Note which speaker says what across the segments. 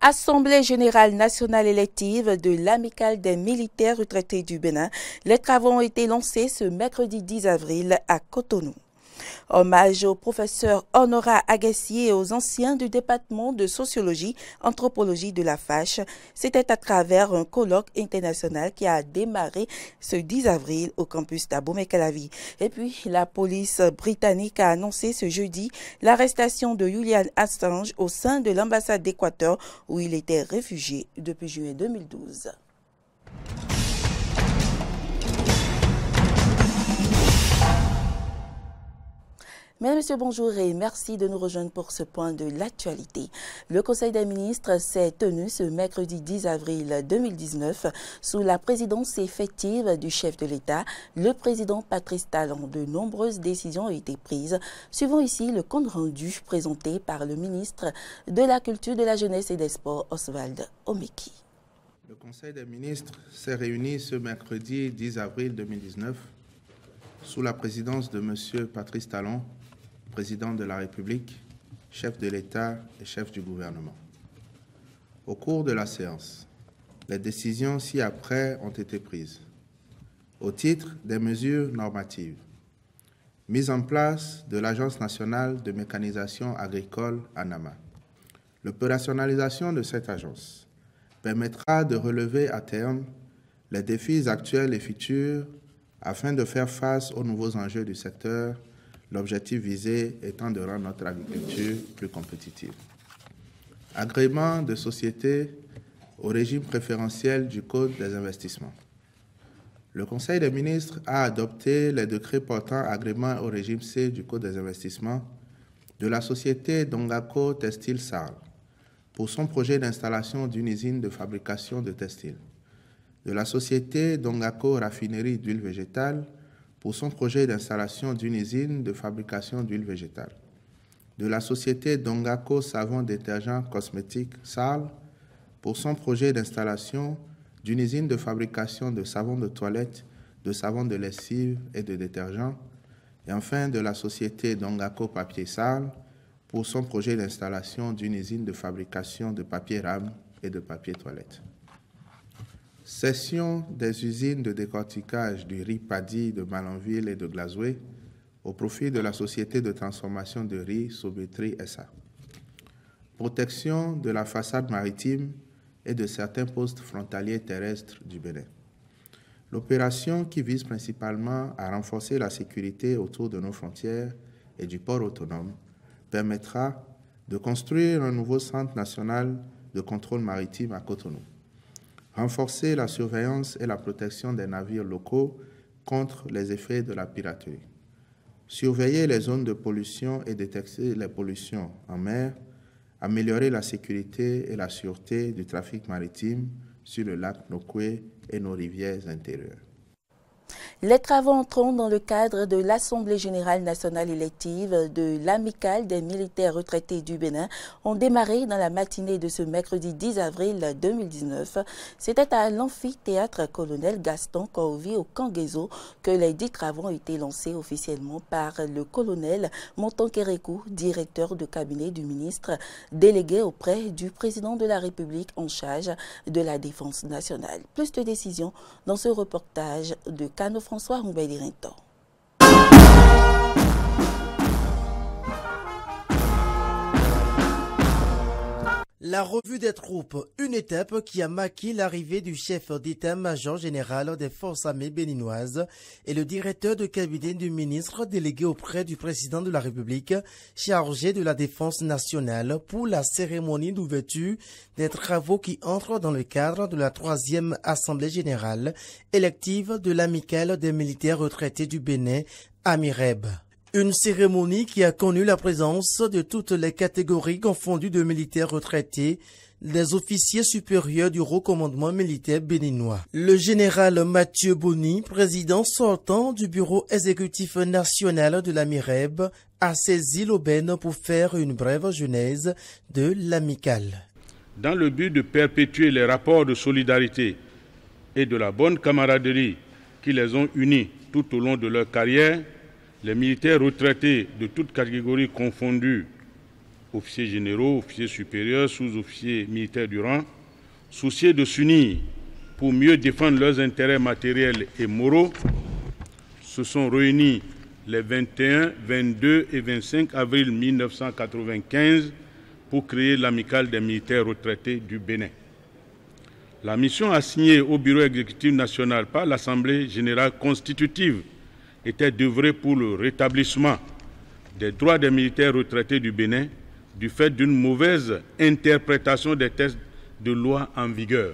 Speaker 1: Assemblée générale nationale élective de l'Amicale des militaires retraités du Bénin. Les travaux ont été lancés ce mercredi 10 avril à Cotonou. Hommage au professeur Honora Agassi et aux anciens du département de sociologie, anthropologie de la FACHE. C'était à travers un colloque international qui a démarré ce 10 avril au campus d'Abomey-Calavi. Et puis, la police britannique a annoncé ce jeudi l'arrestation de Julian Assange au sein de l'ambassade d'Équateur où il était réfugié depuis juillet 2012. Mesdames et messieurs, bonjour et merci de nous rejoindre pour ce point de l'actualité. Le Conseil des ministres s'est tenu ce mercredi 10 avril 2019 sous la présidence effective du chef de l'État, le président Patrice Talon. De nombreuses décisions ont été prises. Suivons ici le compte rendu présenté par le ministre de la Culture, de la Jeunesse et des Sports, Oswald Omeki.
Speaker 2: Le Conseil des ministres s'est réuni ce mercredi 10 avril 2019 sous la présidence de M. Patrice Talon, président de la République, chef de l'État et chef du gouvernement. Au cours de la séance, les décisions ci-après ont été prises. Au titre des mesures normatives, mise en place de l'Agence nationale de mécanisation agricole ANAMA. L'opérationnalisation de cette agence permettra de relever à terme les défis actuels et futurs afin de faire face aux nouveaux enjeux du secteur, l'objectif visé étant de rendre notre agriculture plus compétitive. Agrément de société au régime préférentiel du Code des investissements. Le Conseil des ministres a adopté les décrets portant agrément au régime C du Code des investissements de la société Dongako Textile Sarl pour son projet d'installation d'une usine de fabrication de textiles, de la société Dongako Raffinerie d'huile végétale pour son projet d'installation d'une usine de fabrication d'huile végétale, de la société Dongako Savon Détergent Cosmétique Sarl pour son projet d'installation d'une usine de fabrication de savon de toilette, de savon de lessive et de détergent, et enfin de la société Dongako Papier Sarl pour son projet d'installation d'une usine de fabrication de papier rame et de papier toilette. Cession des usines de décortiquage du riz paddy de Malanville et de Glazoué au profit de la société de transformation de riz Sobetri SA. Protection de la façade maritime et de certains postes frontaliers terrestres du Bénin. L'opération, qui vise principalement à renforcer la sécurité autour de nos frontières et du port autonome, permettra de construire un nouveau centre national de contrôle maritime à Cotonou. Renforcer la surveillance et la protection des navires locaux contre les effets de la piraterie. Surveiller les zones de pollution et détecter les pollutions en mer. Améliorer la sécurité et la sûreté du trafic maritime sur le lac Nokoué et nos rivières intérieures.
Speaker 1: Les travaux entrant dans le cadre de l'Assemblée générale nationale élective de l'Amicale des militaires retraités du Bénin ont démarré dans la matinée de ce mercredi 10 avril 2019. C'était à l'amphithéâtre colonel Gaston Corvi au Kangezo que les 10 travaux ont été lancés officiellement par le colonel Monton-Kérékou, directeur de cabinet du ministre délégué auprès du président de la République en charge de la défense nationale. Plus de décisions dans ce reportage de Cano François Roubaix-Lirinto.
Speaker 3: La revue des troupes, une étape qui a marqué l'arrivée du chef d'état-major général des forces armées béninoises et le directeur de cabinet du ministre délégué auprès du président de la République chargé de la défense nationale pour la cérémonie d'ouverture des travaux qui entrent dans le cadre de la 3e Assemblée générale élective de l'Amicale des militaires retraités du Bénin, AMIREB. Une cérémonie qui a connu la présence de toutes les catégories confondues de militaires retraités, des officiers supérieurs du haut commandement militaire béninois. Le général Mathieu Boni, président sortant du bureau exécutif national de l'AMIREB, a saisi l'aubaine pour faire une brève genèse de l'amicale.
Speaker 4: Dans le but de perpétuer les rapports de solidarité et de la bonne camaraderie qui les ont unis tout au long de leur carrière, les militaires retraités de toutes catégories confondues officiers généraux, officiers supérieurs, sous-officiers militaires du rang, soucieux de s'unir pour mieux défendre leurs intérêts matériels et moraux, se sont réunis les 21, 22 et 25 avril 1995 pour créer l'Amicale des militaires retraités du Bénin. La mission assignée au Bureau exécutif national par l'Assemblée générale constitutive était d'œuvrer pour le rétablissement des droits des militaires retraités du Bénin du fait d'une mauvaise interprétation des textes de loi en vigueur.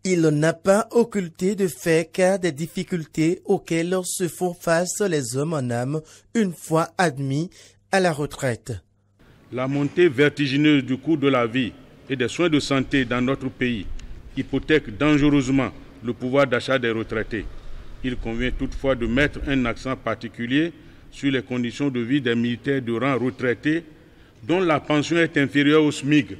Speaker 3: Il n'a pas occulté de fait qu'à des difficultés auxquelles se font face les hommes en âme une fois admis à la retraite.
Speaker 4: La montée vertigineuse du coût de la vie et des soins de santé dans notre pays hypothèque dangereusement le pouvoir d'achat des retraités. Il convient toutefois de mettre un accent particulier sur les conditions de vie des militaires de rang retraités dont la pension est inférieure au SMIC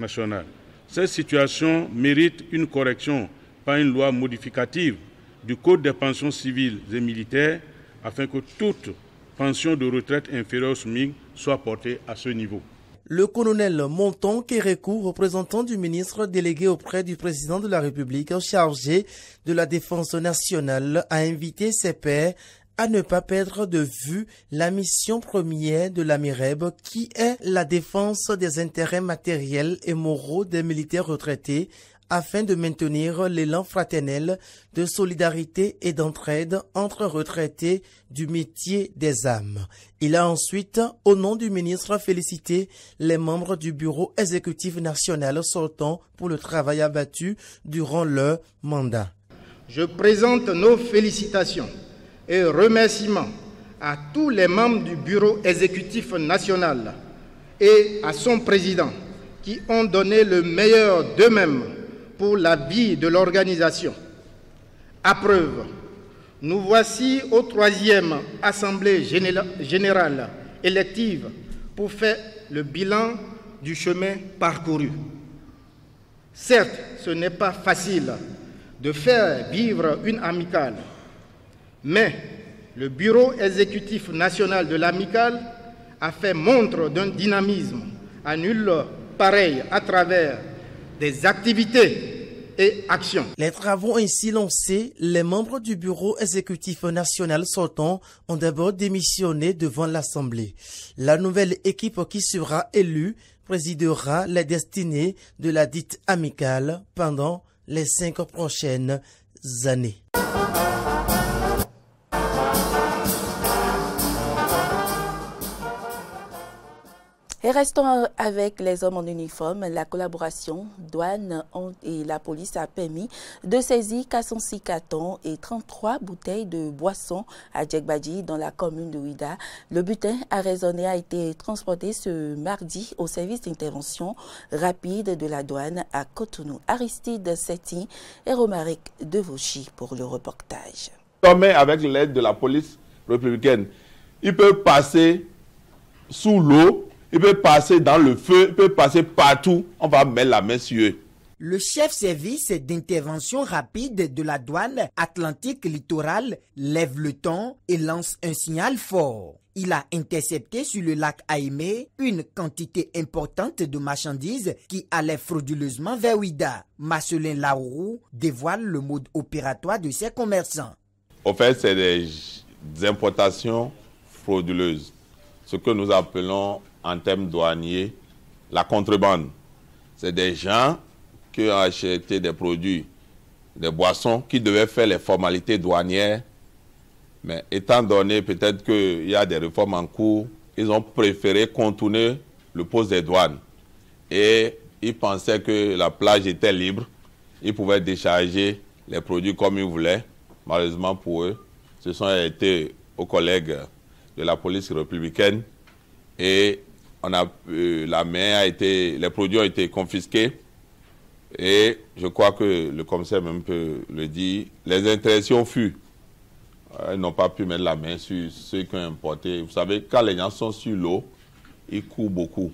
Speaker 4: national. Cette situation mérite une correction par une loi modificative du Code des pensions civiles et militaires afin que toute pension de retraite inférieure au SMIC soit portée à ce niveau.
Speaker 3: Le colonel Monton Kérékou, représentant du ministre délégué auprès du président de la République chargé de la défense nationale, a invité ses pairs à ne pas perdre de vue la mission première de l'AMIREB qui est la défense des intérêts matériels et moraux des militaires retraités afin de maintenir l'élan fraternel de solidarité et d'entraide entre retraités du métier des armes. Il a ensuite, au nom du ministre, félicité les membres du bureau exécutif national sortant pour le travail abattu durant leur mandat.
Speaker 5: Je présente nos félicitations et remerciements à tous les membres du bureau exécutif national et à son président qui ont donné le meilleur d'eux-mêmes pour la vie de l'organisation. À preuve, nous voici au 3e Assemblée générale élective pour faire le bilan du chemin parcouru. Certes, ce n'est pas facile de faire vivre une amicale, mais le Bureau exécutif national de l'amicale a fait montre d'un dynamisme à nul pareil à travers des activités et actions.
Speaker 3: Les travaux ainsi lancés, les membres du bureau exécutif national sortant ont d'abord démissionné devant l'Assemblée. La nouvelle équipe qui sera élue présidera les destinées de la dite amicale pendant les 5 prochaines années.
Speaker 1: Et restons avec les hommes en uniforme. La collaboration douane et la police a permis de saisir 406 cartons et 33 bouteilles de boissons à Djegbadji dans la commune de Ouida. Le butin arraisonné a été transporté ce mardi au service d'intervention rapide de la douane à Cotonou. Aristide Setti et Romaric Devauchy pour le reportage.
Speaker 6: Avec l'aide de la police républicaine, il peut passer sous l'eau, il peut passer dans le feu, il peut passer partout. On va mettre la main sur eux.
Speaker 7: Le chef service d'intervention rapide de la douane Atlantique littorale lève le ton et lance un signal fort. Il a intercepté sur le lac Aïmé une quantité importante de marchandises qui allaient frauduleusement vers Ouida. Marcelin Laourou dévoile le mode opératoire de ces commerçants.
Speaker 6: En fait, c'est des importations frauduleuses. Ce que nous appelons en termes douaniers, la contrebande. C'est des gens qui ont acheté des produits, des boissons, qui devaient faire les formalités douanières. Mais étant donné peut-être qu'il y a des réformes en cours, ils ont préféré contourner le poste des douanes. Et ils pensaient que la plage était libre. Ils pouvaient décharger les produits comme ils voulaient. Malheureusement pour eux, ce sont été aux collègues de la police républicaine et les produits ont été confisqués et je crois que le commissaire même peut le dire, les interdictions furent. Ils n'ont pas pu mettre la main sur ceux qui ont importé. Vous savez, quand les gens sont sur l'eau, ils courent beaucoup.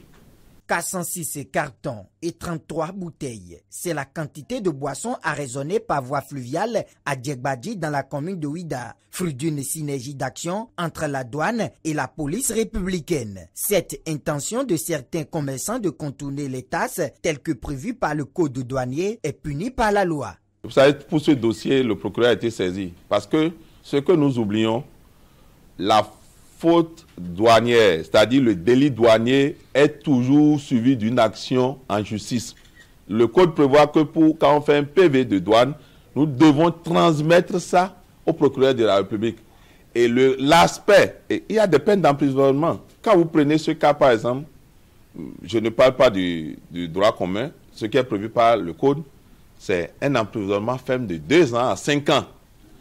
Speaker 7: 406 cartons et 33 bouteilles. C'est la quantité de boissons arraisonnées par voie fluviale à Djegbadji dans la commune de Ouida, fruit d'une synergie d'action entre la douane et la police républicaine. Cette intention de certains commerçants de contourner les tasses telles que prévues par le code douanier est punie par la loi.
Speaker 6: Vous savez, pour ce dossier, le procureur a été saisi parce que ce que nous oublions, la faute douanière, c'est-à-dire le délit douanier, est toujours suivi d'une action en justice. Le code prévoit que quand on fait un PV de douane, nous devons transmettre ça au procureur de la République. Et l'aspect, il y a des peines d'emprisonnement. Quand vous prenez ce cas, par exemple, je ne parle pas du droit commun, ce qui est prévu par le code, c'est un emprisonnement ferme de 2 ans à 5 ans.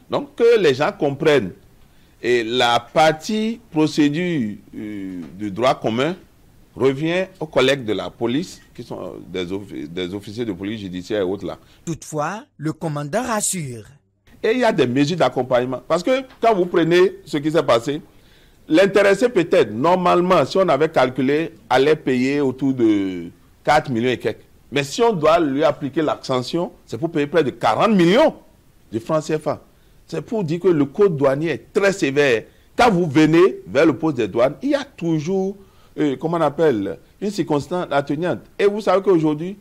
Speaker 6: Donc, que les gens comprennent. Et la partie procédure du droit commun revient aux collègues de la police, qui sont des officiers de police judiciaire et autres là.
Speaker 7: Toutefois, le commandant rassure.
Speaker 6: Et il y a des mesures d'accompagnement. Parce que quand vous prenez ce qui s'est passé, l'intéressé peut-être, normalement, si on avait calculé, allait payer autour de 4 millions et quelques. Mais si on doit lui appliquer la sanction, c'est pour payer près de 40 millions de francs CFA. C'est pour dire que le code douanier est très sévère. Quand vous venez vers le poste des douanes, il y a toujours, comment on appelle, une circonstance atténuante. Et vous savez qu'aujourd'hui,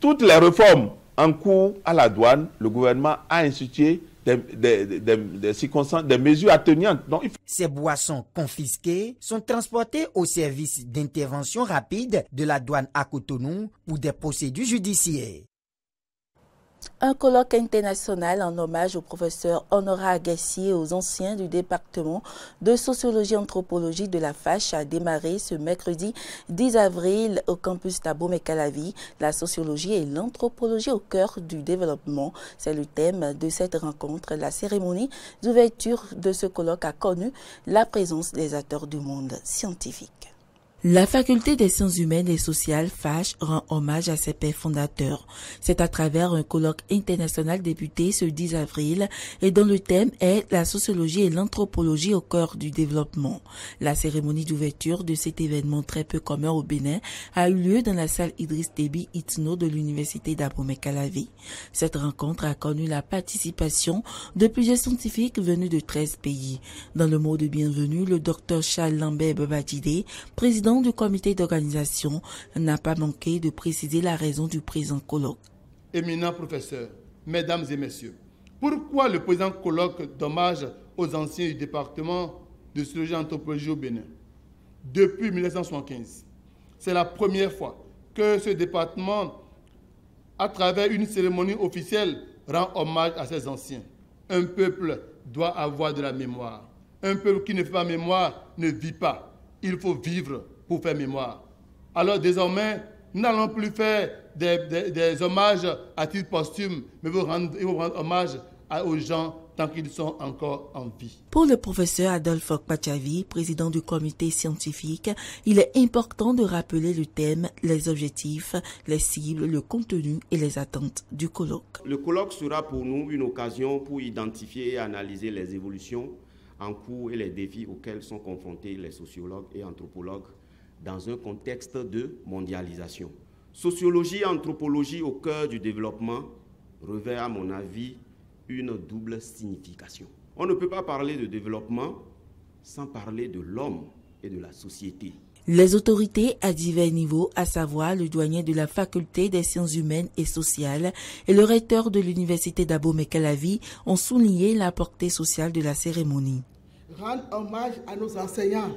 Speaker 6: toutes les réformes en cours à la douane, le gouvernement a institué des circonstances, des mesures atténuantes. Donc,
Speaker 7: Ces boissons confisquées sont transportées au service d'intervention rapide de la douane à Cotonou pour des procédures judiciaires.
Speaker 1: Un colloque international en hommage au professeur Honora Agassi et aux anciens du département de sociologie et anthropologie de la FACH a démarré ce mercredi 10 avril au campus d'Abomey-Calavi. La sociologie et l'anthropologie au cœur du développement. C'est le thème de cette rencontre. La cérémonie d'ouverture de ce colloque a connu la présence des acteurs du monde scientifique. La faculté des sciences humaines et sociales FACH rend hommage à ses pères fondateurs. C'est à travers un colloque international débuté ce 10 avril et dont le thème est la sociologie et l'anthropologie au cœur du développement. La cérémonie d'ouverture de cet événement très peu commun au Bénin a eu lieu dans la salle Idriss Déby Itno de l'université d'Abomey-Calavi. Cette rencontre a connu la participation de plusieurs scientifiques venus de 13 pays. Dans le mot de bienvenue, le docteur Charles Lambert Babadjide, président du comité d'organisation, n'a pas manqué de préciser la raison du présent colloque.
Speaker 8: Éminents professeurs, mesdames et messieurs, pourquoi le présent colloque d'hommage aux anciens du département de sociologie et anthropologie au Bénin? Depuis 1975, c'est la première fois que ce département, à travers une cérémonie officielle, rend hommage à ses anciens. Un peuple doit avoir de la mémoire. Un peuple qui ne fait pas mémoire ne vit pas. Il faut vivre pour faire mémoire. Alors désormais, nous n'allons plus faire des hommages à titre posthume, mais il faut rendre hommage aux gens tant qu'ils sont encore en vie.
Speaker 1: Pour le professeur Adolphe Okpachavi, président du comité scientifique, il est important de rappeler le thème, les objectifs, les cibles, le contenu et les attentes du colloque.
Speaker 9: Le colloque sera pour nous une occasion pour identifier et analyser les évolutions en cours et les défis auxquels sont confrontés les sociologues et anthropologues dans un contexte de mondialisation. Sociologie et anthropologie au cœur du développement revêt, à mon avis, une double signification. On ne peut pas parler de développement sans parler de l'homme et de la société.
Speaker 1: Les autorités à divers niveaux, à savoir le douanier de la faculté des sciences humaines et sociales et le recteur de l'université d'Abomey-Calavi, ont souligné la portée sociale de la cérémonie.
Speaker 10: Rendre hommage à nos enseignants,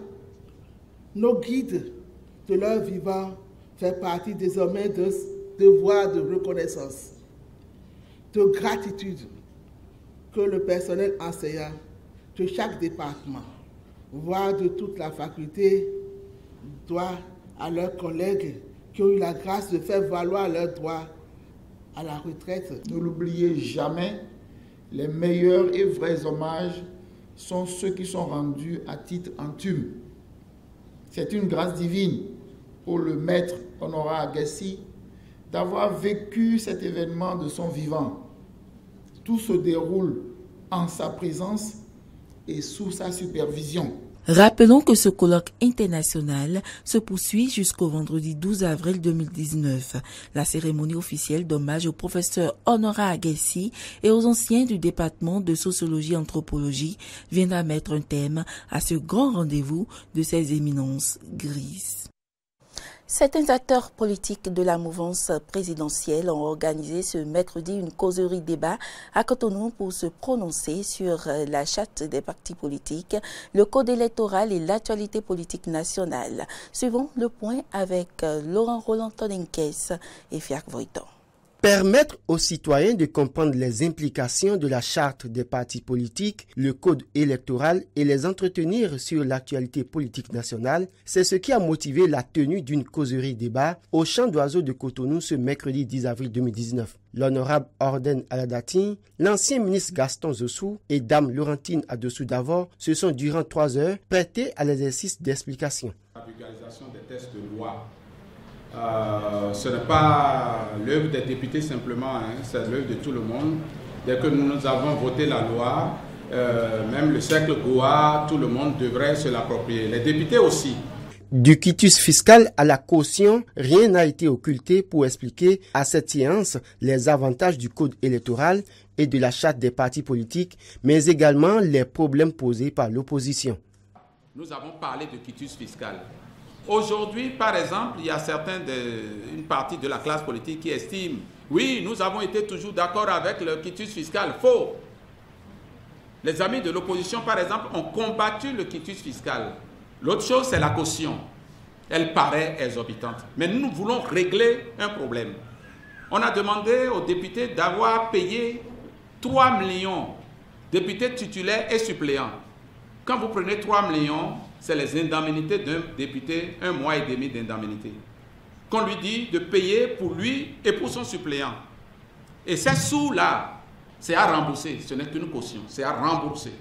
Speaker 10: nos guides de leur vivant fait partie désormais de devoir de reconnaissance, de gratitude que le personnel enseignant de chaque département, voire de toute la faculté, doit à leurs collègues qui ont eu la grâce de faire valoir leurs droits à la retraite.
Speaker 11: Ne l'oubliez jamais, les meilleurs et vrais hommages sont ceux qui sont rendus à titre intime. C'est une grâce divine pour le maître Honora Agassi d'avoir vécu cet événement de son vivant. Tout se déroule en sa présence et sous sa supervision.
Speaker 1: Rappelons que ce colloque international se poursuit jusqu'au vendredi 12 avril 2019. La cérémonie officielle d'hommage au professeur Honora Agassi et aux anciens du département de sociologie et anthropologie viendra mettre un thème à ce grand rendez-vous de ces éminences grises. Certains acteurs politiques de la mouvance présidentielle ont organisé ce mercredi une causerie débat à Cotonou pour se prononcer sur la charte des partis politiques, le code électoral et l'actualité politique nationale. Suivons le point avec Laurent Roland-Tonenkes et Fiac Voiton.
Speaker 3: Permettre aux citoyens de comprendre les implications de la charte des partis politiques, le code électoral et les entretenir sur l'actualité politique nationale, c'est ce qui a motivé la tenue d'une causerie débat au Champ d'Oiseaux de Cotonou ce mercredi 10 avril 2019. L'honorable Orden Aladati, l'ancien ministre Gaston Zossou et Dame Laurentine Adossou Davor se sont durant 3 heures prêtés à l'exercice d'explication.
Speaker 12: La vulgarisation des textes de loi. Ce n'est pas l'œuvre des députés simplement, c'est l'œuvre de tout le monde. Dès que nous avons voté la loi, même le cercle Goa, tout le monde devrait se l'approprier. Les députés aussi.
Speaker 3: Du quitus fiscal à la caution, rien n'a été occulté pour expliquer à cette séance les avantages du code électoral et de la charte des partis politiques, mais également les problèmes posés par l'opposition.
Speaker 12: Nous avons parlé de quitus fiscal. Aujourd'hui, par exemple, il y a une partie de la classe politique qui estime « Oui, nous avons été toujours d'accord avec le quitus fiscal. » Faux. Les amis de l'opposition, par exemple, ont combattu le quitus fiscal. L'autre chose, c'est la caution. Elle paraît exorbitante. Mais nous voulons régler un problème. On a demandé aux députés d'avoir payé 3 millions, députés titulaires et suppléants. Quand vous prenez 3 millions, c'est les indemnités d'un député, 1 mois et demi d'indemnité. Qu'on lui dit de payer pour lui et pour son suppléant. Et ces sous-là, c'est à rembourser. Ce n'est qu'une caution, c'est à rembourser.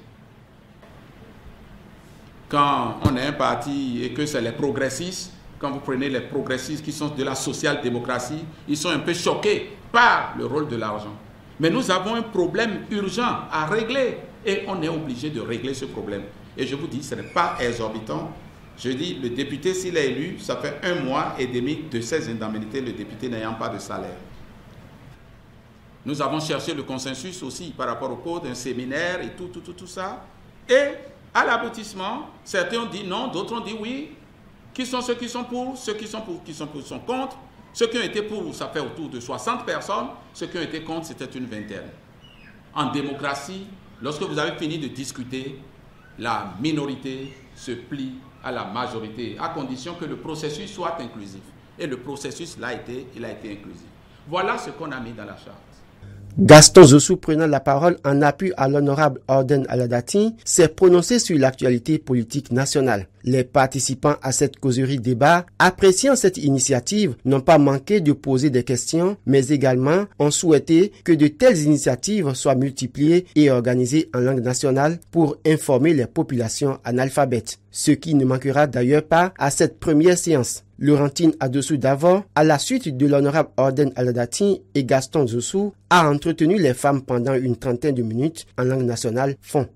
Speaker 12: Quand on est un parti et que c'est les progressistes, quand vous prenez les progressistes qui sont de la social-démocratie, ils sont un peu choqués par le rôle de l'argent. Mais nous avons un problème urgent à régler et on est obligé de régler ce problème. Et je vous dis, ce n'est pas exorbitant. Je dis, le député, s'il est élu, ça fait 1 mois et demi de ses indemnités, le député n'ayant pas de salaire. Nous avons cherché le consensus aussi par rapport au code, un séminaire et tout ça. Et à l'aboutissement, certains ont dit non, d'autres ont dit oui. Qui sont ceux qui sont pour, ceux qui sont pour, qui sont contre. Ceux qui ont été pour, ça fait autour de 60 personnes. Ceux qui ont été contre, c'était une vingtaine. En démocratie, lorsque vous avez fini de discuter, la minorité se plie à la majorité, à condition que le processus soit inclusif. Et le processus, il a été inclusif. Voilà ce qu'on a mis dans la charte.
Speaker 3: Gaston Zossou, prenant la parole en appui à l'honorable Orden Aladati, s'est prononcé sur l'actualité politique nationale. Les participants à cette causerie débat, appréciant cette initiative, n'ont pas manqué de poser des questions, mais également ont souhaité que de telles initiatives soient multipliées et organisées en langue nationale pour informer les populations analphabètes. Ce qui ne manquera d'ailleurs pas à cette première séance. Laurentine Adossou Davor, à la suite de l'honorable Orden Aladati et Gaston Zossou, a entretenu les femmes pendant une 30aine de minutes en langue nationale fond.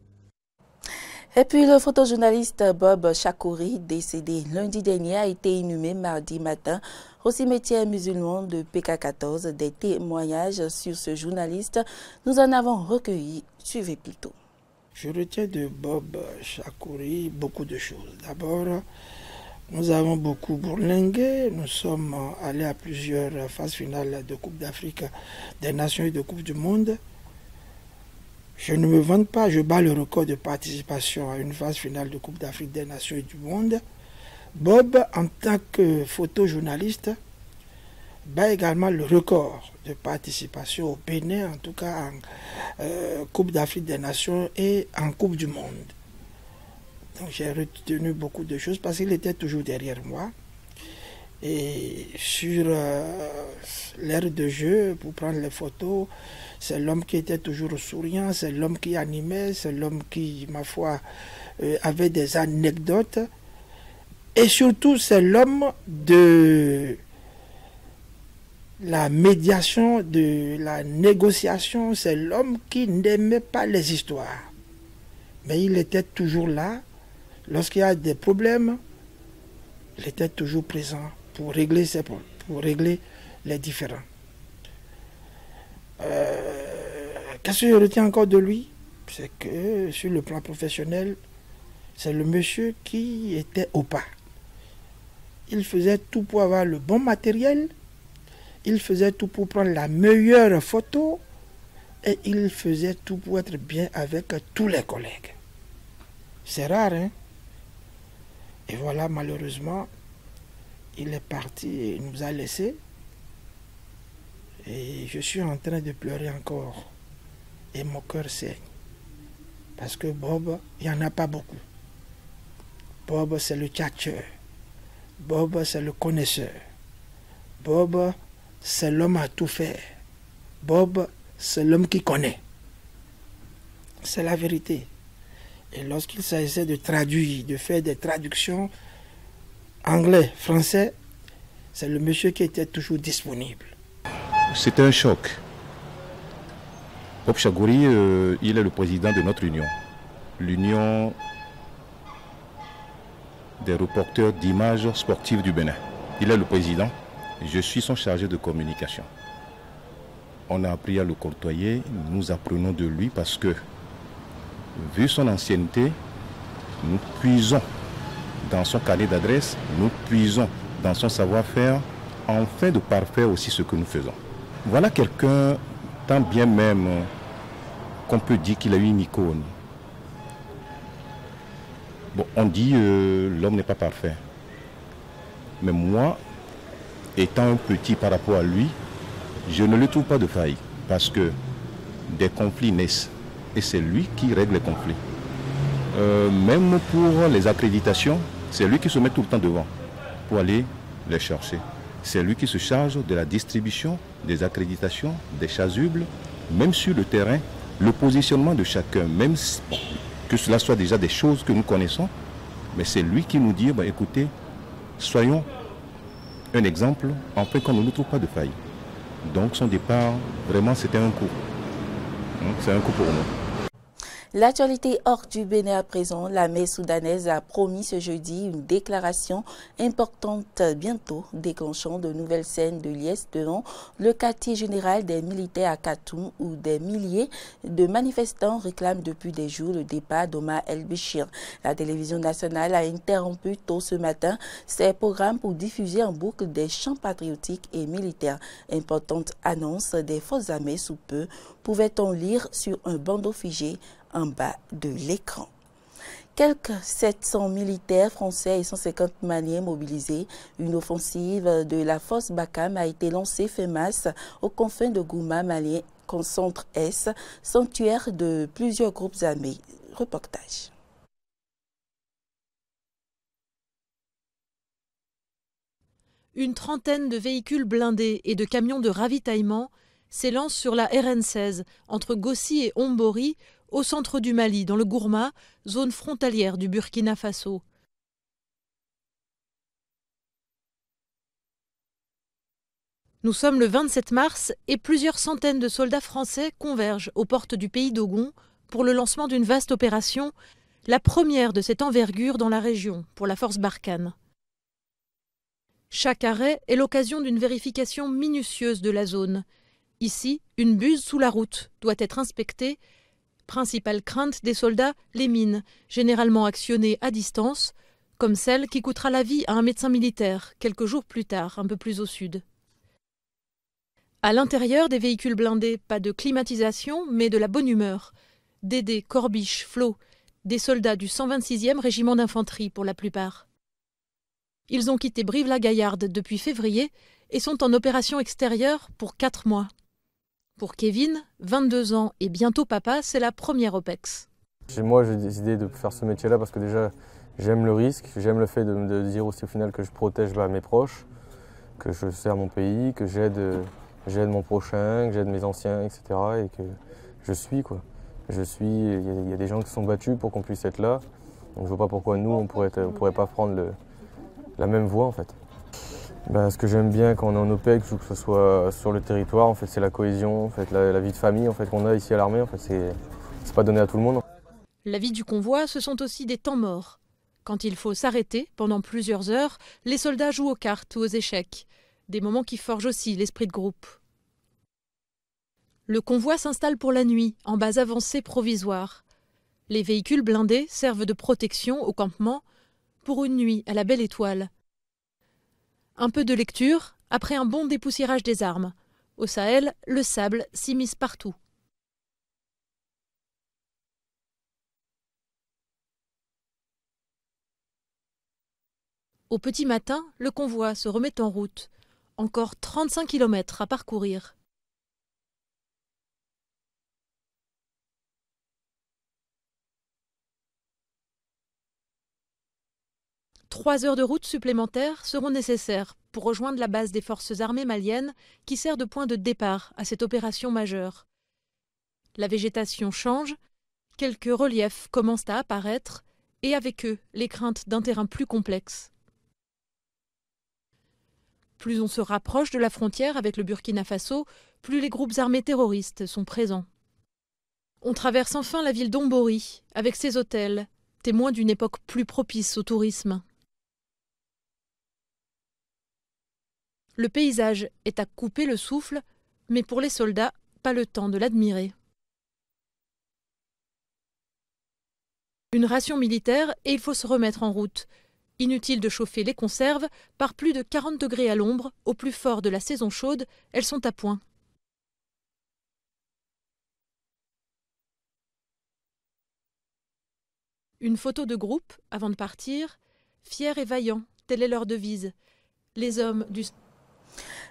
Speaker 1: Et puis le photojournaliste Bob Chakouri, décédé lundi dernier, a été inhumé mardi matin au cimetière musulman de PK14. Des témoignages sur ce journaliste, nous en avons recueilli. Suivez plutôt.
Speaker 13: Je retiens de Bob Chakouri beaucoup de choses. D'abord, nous avons beaucoup bourlingué, nous sommes allés à plusieurs phases finales de Coupe d'Afrique des Nations et de Coupe du Monde. Je ne me vante pas, je bats le record de participation à une phase finale de Coupe d'Afrique des Nations et du Monde. Bob, en tant que photojournaliste, bat également le record de participation au Bénin, en tout cas en Coupe d'Afrique des Nations et en Coupe du Monde. Donc j'ai retenu beaucoup de choses parce qu'il était toujours derrière moi. Et sur l'aire de jeu, pour prendre les photos, c'est l'homme qui était toujours souriant, c'est l'homme qui animait, c'est l'homme qui, ma foi, avait des anecdotes. Et surtout, c'est l'homme de la médiation, de la négociation, c'est l'homme qui n'aimait pas les histoires. Mais il était toujours là Lorsqu'il y a des problèmes, il était toujours présent pour régler ces problèmes, pour régler les différends. Qu'est-ce que je retiens encore de lui? C'est que sur le plan professionnel, c'est le monsieur qui était au pas. Il faisait tout pour avoir le bon matériel, il faisait tout pour prendre la meilleure photo et il faisait tout pour être bien avec tous les collègues. C'est rare, hein? Et voilà, malheureusement, il est parti et il nous a laissés. Et je suis en train de pleurer encore. Et mon cœur saigne. Parce que Bob, il n'y en a pas beaucoup. Bob, c'est le tchatcheur. Bob, c'est le connaisseur. Bob, c'est l'homme à tout faire. Bob, c'est l'homme qui connaît. C'est la vérité. Et lorsqu'il s'agissait de traduire, de faire des traductions anglais, français, c'est le monsieur qui était toujours disponible.
Speaker 14: C'était un choc. Bob Chagouri, il est le président de notre union. L'union des reporters d'images sportives du Bénin. Il est le président. Je suis son chargé de communication. On a appris à le côtoyer. Nous apprenons de lui parce que, vu son ancienneté, nous puisons dans son carnet d'adresse, nous puisons dans son savoir-faire, afin de parfaire aussi ce que nous faisons. Voilà quelqu'un, tant bien même qu'on peut dire qu'il a eu une icône. Bon, on dit l'homme n'est pas parfait. Mais moi, étant un petit par rapport à lui, je ne le trouve pas de faille. Parce que des conflits naissent. Et c'est lui qui règle les conflits. Même pour les accréditations, c'est lui qui se met tout le temps devant pour aller les chercher. C'est lui qui se charge de la distribution des accréditations, des chasubles, même sur le terrain, le positionnement de chacun, même que cela soit déjà des choses que nous connaissons, mais c'est lui qui nous dit, écoutez, soyons un exemple, afin qu'on ne nous trouve pas de faille. Donc son départ, vraiment, c'était un coup. C'est un coup pour nous.
Speaker 1: L'actualité hors du Bénin à présent, l'armée soudanaise a promis ce jeudi une déclaration importante bientôt, déclenchant de nouvelles scènes de liesse devant le quartier général des militaires à Khartoum où des milliers de manifestants réclament depuis des jours le départ d'Omar El-Béchir. La télévision nationale a interrompu tôt ce matin ses programmes pour diffuser en boucle des chants patriotiques et militaires. Importante annonce des forces armées sous peu, pouvait-on lire sur un bandeau figé en bas de l'écran. Quelques 700 militaires français et 150 Maliens mobilisés. Une offensive de la force Bakam a été lancée fin mars aux confins de Gouma, malien, centre-est, sanctuaire de plusieurs groupes armés. Reportage.
Speaker 15: Une trentaine de véhicules blindés et de camions de ravitaillement s'élancent sur la RN16 entre Gossi et Ombori, au centre du Mali, dans le Gourma, zone frontalière du Burkina Faso. Nous sommes le 27 mars et plusieurs centaines de soldats français convergent aux portes du pays d'Ogon pour le lancement d'une vaste opération, la première de cette envergure dans la région pour la force Barkhane. Chaque arrêt est l'occasion d'une vérification minutieuse de la zone. Ici, une buse sous la route doit être inspectée. Principale crainte des soldats, les mines, généralement actionnées à distance, comme celle qui coûtera la vie à un médecin militaire quelques jours plus tard, un peu plus au sud. À l'intérieur des véhicules blindés, pas de climatisation, mais de la bonne humeur. Dédé, Corbiche, Flo, des soldats du 126e régiment d'infanterie pour la plupart. Ils ont quitté Brive-la-Gaillarde depuis février et sont en opération extérieure pour 4 mois. Pour Kevin, 22 ans et bientôt papa, c'est la première OPEX.
Speaker 16: Chez moi, j'ai décidé de faire ce métier-là parce que déjà, j'aime le risque, j'aime le fait de dire aussi au final que je protège mes proches, que je sers mon pays, que j'aide mon prochain, que j'aide mes anciens, etc. Et que je suis, quoi. Il y a des gens qui se sont battus pour qu'on puisse être là. Donc je vois pas pourquoi nous, on pourrait pas prendre la même voie, en fait. Ce que j'aime bien quand on est en OPEX ou que ce soit sur le territoire, en fait, c'est la cohésion, en fait, la vie de famille en fait, qu'on a ici à l'armée. En fait, c'est pas donné à tout le monde.
Speaker 15: La vie du convoi, ce sont aussi des temps morts. Quand il faut s'arrêter pendant plusieurs heures, les soldats jouent aux cartes ou aux échecs, des moments qui forgent aussi l'esprit de groupe. Le convoi s'installe pour la nuit, en base avancée provisoire. Les véhicules blindés servent de protection au campement pour une nuit à la belle étoile. Un peu de lecture, après un bon dépoussiérage des armes. Au Sahel, le sable s'immisce partout. Au petit matin, le convoi se remet en route. Encore 35 km à parcourir. Trois heures de route supplémentaires seront nécessaires pour rejoindre la base des forces armées maliennes qui sert de point de départ à cette opération majeure. La végétation change, quelques reliefs commencent à apparaître et avec eux les craintes d'un terrain plus complexe. Plus on se rapproche de la frontière avec le Burkina Faso, plus les groupes armés terroristes sont présents. On traverse enfin la ville d'Ombori, avec ses hôtels, témoins d'une époque plus propice au tourisme. Le paysage est à couper le souffle, mais pour les soldats, pas le temps de l'admirer. Une ration militaire et il faut se remettre en route. Inutile de chauffer les conserves, par plus de 40 degrés à l'ombre, au plus fort de la saison chaude, elles sont à point. Une photo de groupe, avant de partir, fiers et vaillants, telle est leur devise. Les hommes du...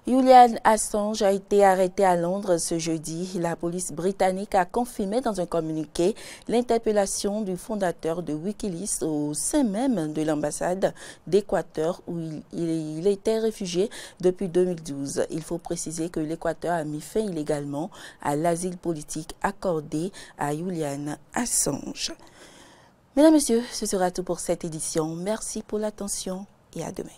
Speaker 1: Julian Assange a été arrêté à Londres ce jeudi. La police britannique a confirmé dans un communiqué l'interpellation du fondateur de Wikileaks au sein même de l'ambassade d'Équateur où il était réfugié depuis 2012. Il faut préciser que l'Équateur a mis fin illégalement à l'asile politique accordé à Julian Assange. Mesdames, Messieurs, ce sera tout pour cette édition. Merci pour l'attention et à demain.